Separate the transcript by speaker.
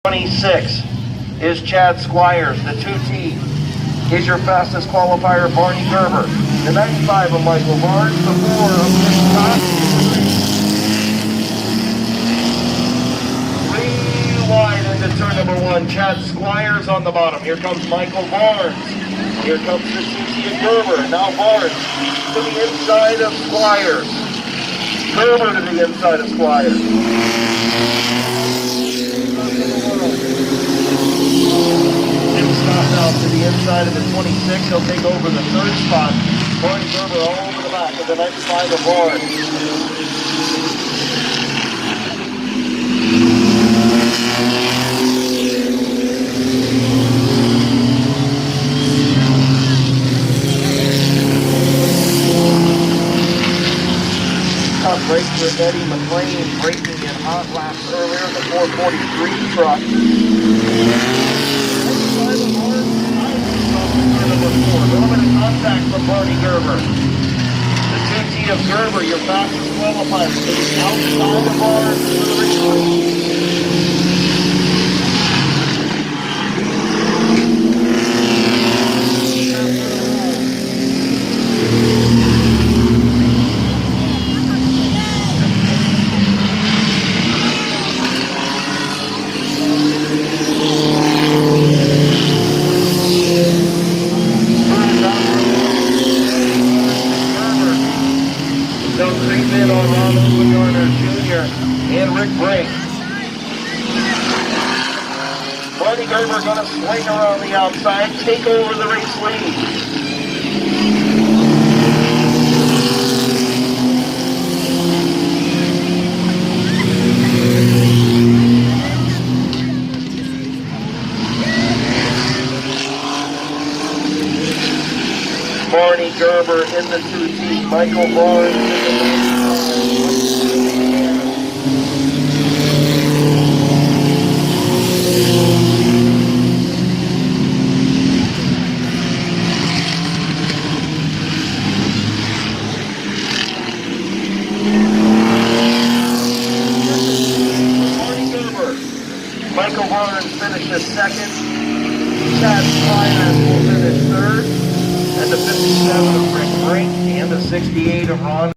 Speaker 1: 26 is Chad Squires. The 2T is your fastest qualifier, Barney Gerber. The 95 of Michael Barnes. The 4 of Nick Scott. Wide into turn number 1. Chad Squires on the bottom. Here comes Michael Barnes. Here comes the 2T of Gerber. Now Barnes to the inside of Squires. Gerber to the inside of Squires. Nick Scott now to the inside of the 26. He'll take over the 3rd spot. Barney Gerber all over the back of the 95 of Barnes. Tough break for Eddie McLean, breaking in hot laps earlier, the 443 truck. Number 4, a little bit of contact from Barney Gerber. The 2T of Gerber, your fastest qualifier, outside the bars for the race. Treatment on Ronald Garner Jr. and Rick Brink. Barney Gerber going to swing around the outside, take over the race lead. Barney Gerber in the 2T, Michael Barnes in the Michael Barnes finishes 2nd. Chad Squires will finish 3rd. And the 57 of Rick Brink and the 68 of Ron.